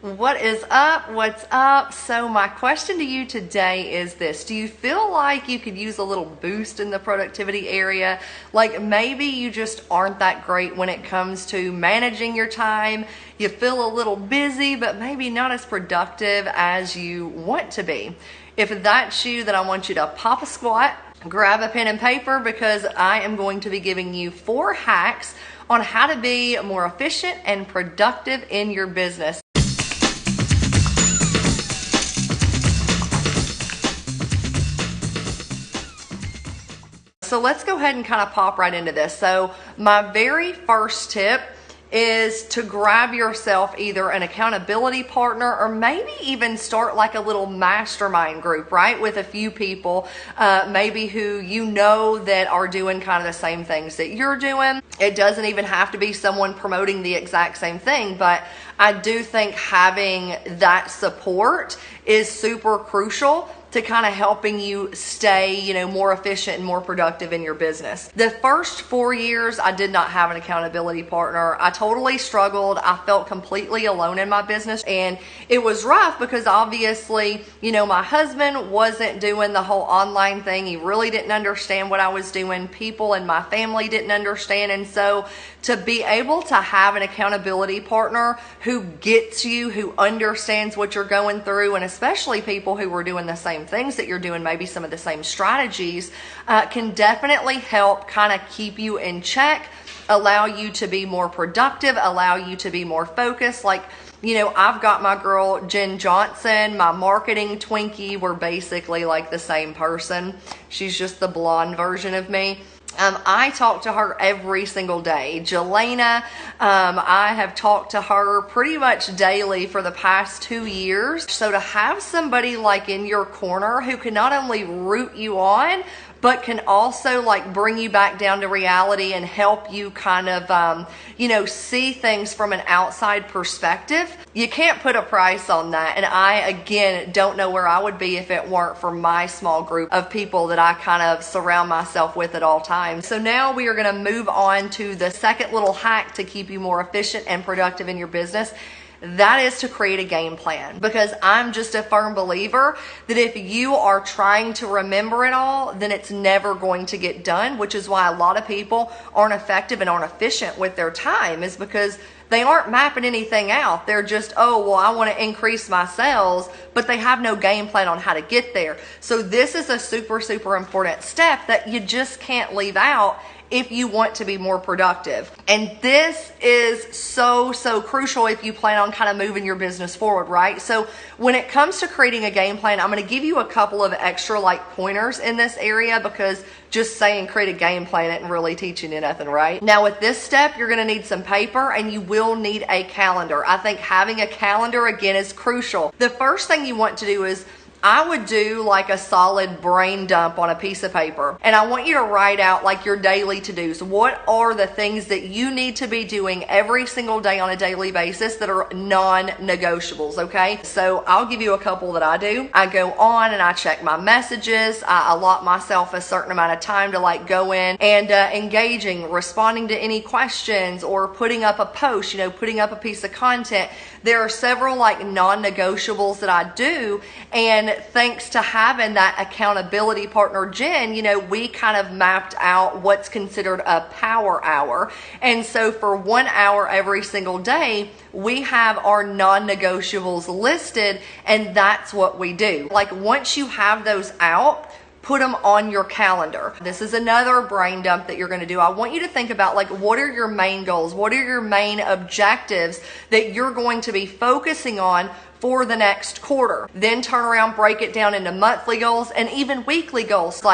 What is up? What's up? So my question to you today is this. Do you feel like you could use a little boost in the productivity area? Like maybe you just aren't that great when it comes to managing your time. You feel a little busy, but maybe not as productive as you want to be. If that's you, then I want you to pop a squat, grab a pen and paper, because I am going to be giving you 4 hacks on how to be more efficient and productive in your business. So let's go ahead and kind of pop right into this. So my very first tip is to grab yourself either an accountability partner or maybe even start like a little mastermind group, right? With a few people, maybe who you know that are doing kind of the same things that you're doing. It doesn't even have to be someone promoting the exact same thing, but I do think having that support is super crucial to kind of helping you stay, more efficient and more productive in your business. The first 4 years, I did not have an accountability partner. I totally struggled. I felt completely alone in my business, and it was rough because obviously, my husband wasn't doing the whole online thing. He really didn't understand what I was doing. People in my family didn't understand. And so to be able to have an accountability partner who gets you, who understands what you're going through, and especially people who are doing the same things that you're doing, maybe some of the same strategies, can definitely help kind of keep you in check, allow you to be more productive, allow you to be more focused. Like, I've got my girl Jen Johnson, my marketing Twinkie. We're basically like the same person. She's just the blonde version of me. I talk to her every single day. Jelena, I have talked to her pretty much daily for the past 2 years. So to have somebody like in your corner who can not only root you on, but can also like bring you back down to reality and help you kind of, see things from an outside perspective. You can't put a price on that. And I, again, don't know where I would be if it weren't for my small group of people that I kind of surround myself with at all times. So now we are going to move on to the second little hack to keep you more efficient and productive in your business. That is to create a game plan, because I'm just a firm believer that if you are trying to remember it all, then it's never going to get done, which is why a lot of people aren't effective and aren't efficient with their time, is because they aren't mapping anything out. They're just, I want to increase my sales, but they have no game plan on how to get there. So this is a super, super important step that you just can't leave out if you want to be more productive. And this is so, so crucial if you plan on kind of moving your business forward, right? So when it comes to creating a game plan, I'm going to give you a couple of extra pointers in this area, because just saying create a game plan isn't really teaching you nothing, right? Now with this step, you're going to need some paper and you will need a calendar. I think having a calendar, again, is crucial. The first thing you want to do is, I would do like a solid brain dump on a piece of paper. And I want you to write out like your daily to-dos. What are the things that you need to be doing every single day on a daily basis that are non-negotiables, okay? So I'll give you a couple that I do. I go on and I check my messages. I allot myself a certain amount of time to go in and engaging, responding to any questions, or putting up a post, putting up a piece of content. There are several non-negotiables that I do, and thanks to having that accountability partner, Jen, we kind of mapped out what's considered a power hour. And so for 1 hour every single day, we have our non-negotiables listed, and that's what we do. Once you have those out, put them on your calendar. This is another brain dump that you're going to do. I want you to think about what are your main goals? What are your main objectives that you're going to be focusing on for the next quarter? Then turn around, break it down into monthly goals and even weekly goals.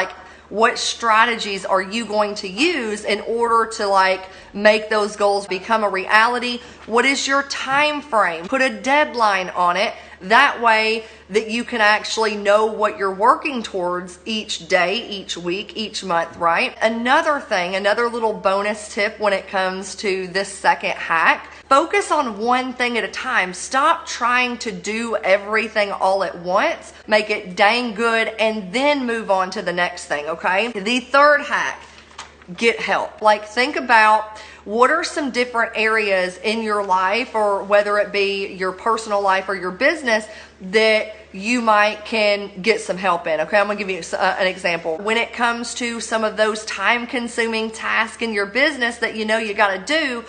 What strategies are you going to use in order to make those goals become a reality? What is your time frame? Put a deadline on it. That way that you can actually know what you're working towards each day, each week, each month, right? Another thing, another little bonus tip when it comes to this second hack, focus on one thing at a time. Stop trying to do everything all at once. Make it dang good and then move on to the next thing, okay? The third hack, get help. Like, think about what are some different areas in your life, or whether it be your personal life or your business, that you might can get some help in. Okay, I'm gonna give you an example. When it comes to some of those time consuming tasks in your business that you know you gotta do,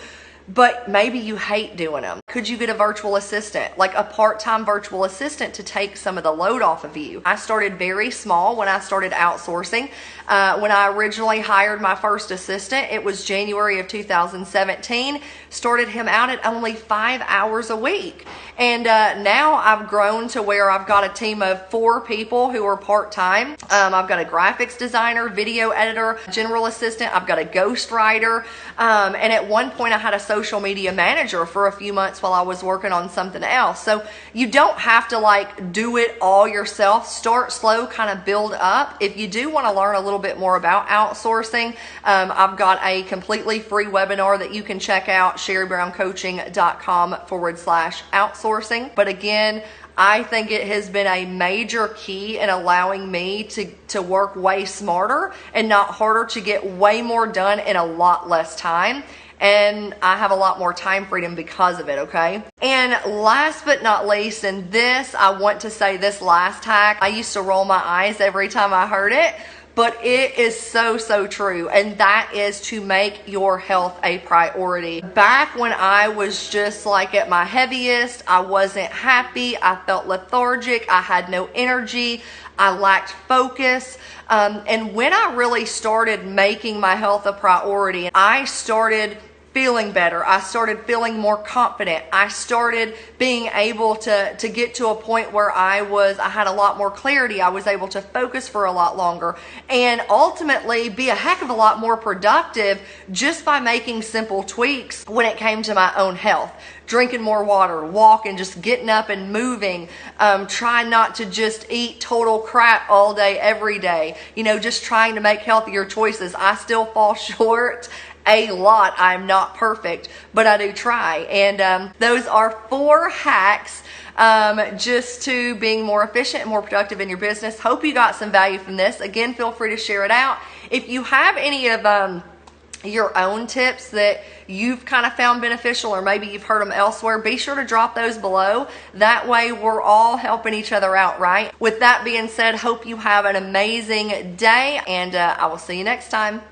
but maybe you hate doing them, could you get a virtual assistant, like a part-time virtual assistant, to take some of the load off of you? I started very small when I started outsourcing. When I originally hired my first assistant, it was January of 2017. Started him out at only 5 hours a week. And now I've grown to where I've got a team of 4 people who are part-time. I've got a graphics designer, video editor, general assistant. I've got a ghostwriter. And at one point I had a social media manager for a few months while I was working on something else. So you don't have to like do it all yourself. Start slow, kind of build up. If you do want to learn a little bit more about outsourcing, I've got a completely free webinar that you can check out, sherrybrowncoaching.com/outsourcing. But again, I think it has been a major key in allowing me to work way smarter and not harder, to get way more done in a lot less time. And I have a lot more time freedom because of it, okay? And last but not least, and this, I want to say this last hack, I used to roll my eyes every time I heard it, but it is so, so true. And that is to make your health a priority. Back when I was just like at my heaviest, I wasn't happy, I felt lethargic, I had no energy, I lacked focus. And when I really started making my health a priority, I started feeling better. I started feeling more confident. I started being able to get to a point where I had a lot more clarity. I was able to focus for a lot longer and ultimately be a heck of a lot more productive just by making simple tweaks when it came to my own health. Drinking more water, walking, just getting up and moving, trying not to just eat total crap all day, every day, just trying to make healthier choices. I still fall short a lot. I'm not perfect, but I do try. And those are 4 hacks just to being more efficient and more productive in your business. Hope you got some value from this. Again, feel free to share it out. If you have any of your own tips that you've kind of found beneficial, or maybe you've heard them elsewhere, be sure to drop those below. That way we're all helping each other out, right? With that being said, hope you have an amazing day, and I will see you next time.